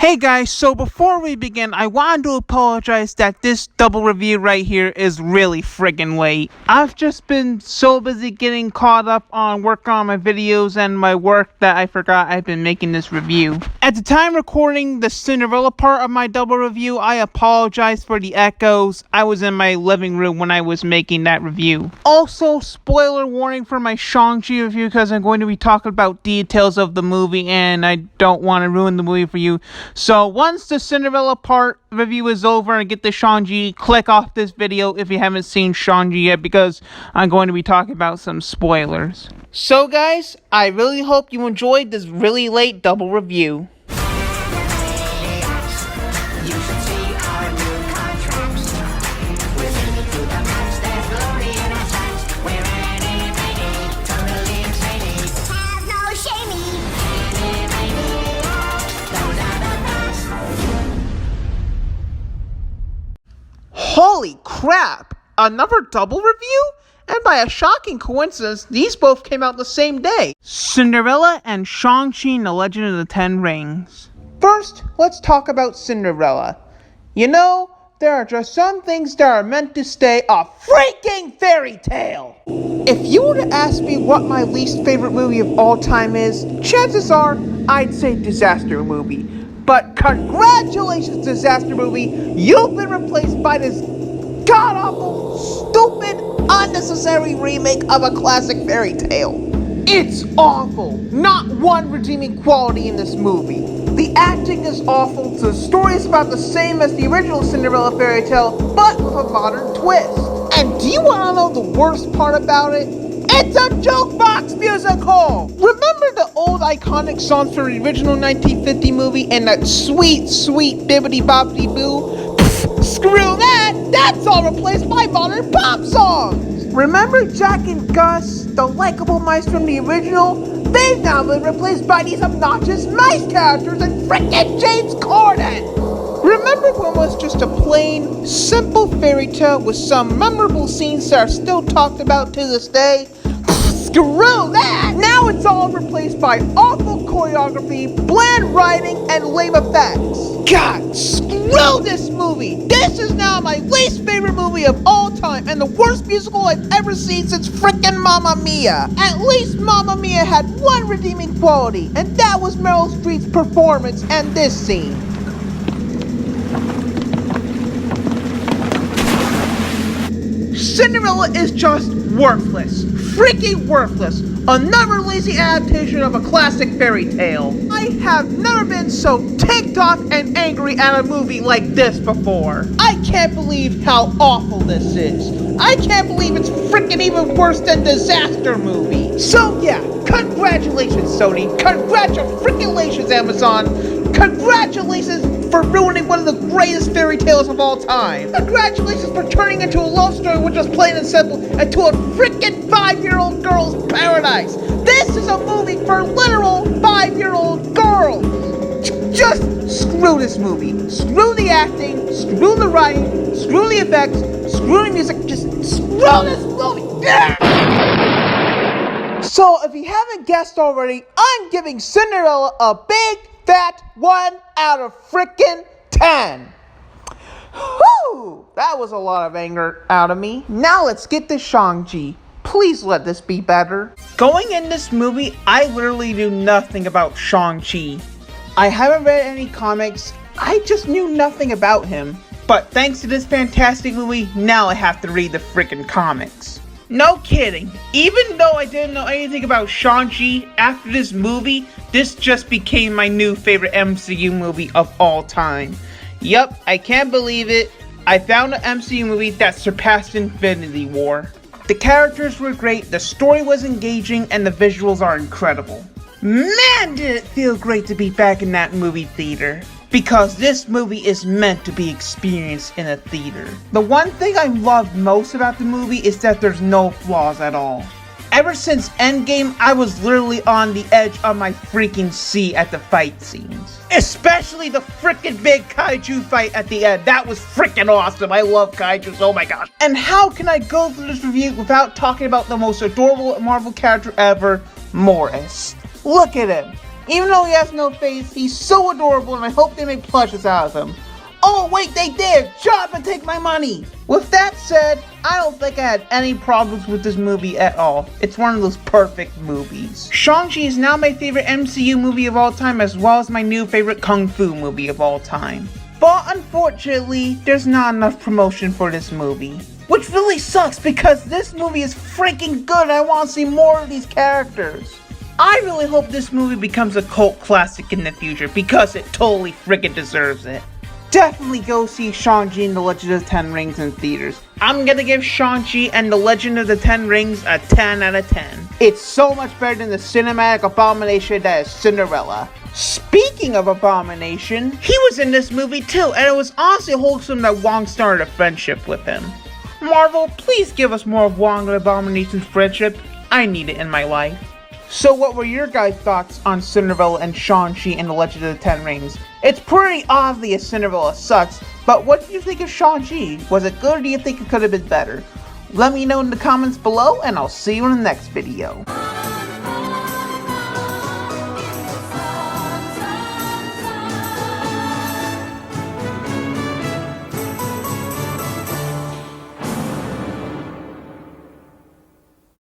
Hey guys, so before we begin, I wanted to apologize that this double review right here is really friggin' late. I've just been so busy getting caught up on work on my videos and my work that I forgot I've been making this review. At the time recording the Cinderella part of my double review, I apologize for the echoes. I was in my living room when I was making that review. Also, spoiler warning for my Shang-Chi review because I'm going to be talking about details of the movie and I don't want to ruin the movie for you. So once the Cinderella part review is over and get the Shang-Chi, click off this video if you haven't seen Shang-Chi yet because I'm going to be talking about some spoilers. So guys, I really hope you enjoyed this really late double review. Holy crap! Another double review? And by a shocking coincidence, these both came out the same day. Cinderella and Shang-Chi and the Legend of the Ten Rings. First, let's talk about Cinderella. You know, there are just some things that are meant to stay a freaking fairy tale. If you were to ask me what my least favorite movie of all time is, chances are I'd say Disaster Movie. But congratulations, Disaster Movie, you've been replaced by this god-awful, stupid, unnecessary remake of a classic fairy tale. It's awful. Not one redeeming quality in this movie. The acting is awful, the story is about the same as the original Cinderella fairy tale, but with a modern twist. And do you want to know the worst part about it? It's a jukebox musical! Remember the old iconic songs from the original 1950 movie and that sweet, sweet bibbidi-bobbidi-boo? Screw that! That's all replaced by modern pop songs! Remember Jack and Gus, the likable mice from the original? They've now been replaced by these obnoxious mice characters and frickin' James Corden! Remember when it was just a plain, simple fairy tale with some memorable scenes that are still talked about to this day? Screw that! Now it's all replaced by awful choreography, bland writing, and lame effects. God, screw this movie! This is now my least favorite movie of all time and the worst musical I've ever seen since frickin' Mamma Mia. At least Mamma Mia had one redeeming quality, and that was Meryl Streep's performance and this scene. Cinderella is just worthless. Freaking worthless. Another lazy adaptation of a classic fairy tale. I have never been so ticked off and angry at a movie like this before. I can't believe how awful this is. I can't believe it's freaking even worse than Disaster Movie. So yeah, congratulations Sony. Congratulations Amazon. Congratulations for ruining one of the greatest fairy tales of all time. Congratulations for turning into a love story which was plain and simple into a freaking 5-year-old girl's paradise. This is a movie for literal 5-year-old girls. Just screw this movie. Screw the acting, screw the writing, screw the effects, screw the music, just screw this movie. So if you haven't guessed already, I'm giving Cinderella a big fat 1 out of frickin' 10. Whew, that was a lot of anger out of me. Now let's get to Shang-Chi. Please let this be better. Going in this movie, I literally knew nothing about Shang-Chi. I haven't read any comics, I just knew nothing about him. But thanks to this fantastic movie, now I have to read the frickin' comics. No kidding, even though I didn't know anything about Shang-Chi, after this movie, this just became my new favorite MCU movie of all time. Yup, I can't believe it. I found an MCU movie that surpassed Infinity War. The characters were great, the story was engaging, and the visuals are incredible. Man, did it feel great to be back in that movie theater. Because this movie is meant to be experienced in a theater. The one thing I loved most about the movie is that there's no flaws at all. Ever since Endgame, I was literally on the edge of my freaking seat at the fight scenes. Especially the freaking big kaiju fight at the end. That was freaking awesome. I love kaijus, oh my gosh. And how can I go through this review without talking about the most adorable Marvel character ever, Morris? Look at him. Even though he has no face, he's so adorable and I hope they make plushes out of him. Oh wait, they did! Shut up and take my money! With that said, I don't think I had any problems with this movie at all. It's one of those perfect movies. Shang-Chi is now my favorite MCU movie of all time, as well as my new favorite Kung Fu movie of all time. But unfortunately, there's not enough promotion for this movie. Which really sucks because this movie is freaking good and I want to see more of these characters. I really hope this movie becomes a cult classic in the future because it totally freaking deserves it. Definitely go see Shang-Chi and the Legend of the Ten Rings in theaters. I'm gonna give Shang-Chi and the Legend of the Ten Rings a 10 out of 10. It's so much better than the cinematic abomination that is Cinderella. Speaking of abomination, he was in this movie too, and it was honestly wholesome that Wong started a friendship with him. Marvel, please give us more of Wong and Abomination's friendship. I need it in my life. So what were your guys' thoughts on Cinderella and Shang-Chi and the Legend of the Ten Rings? It's pretty obvious Cinderella sucks, but what did you think of Shang-Chi? Was it good or do you think it could have been better? Let me know in the comments below and I'll see you in the next video.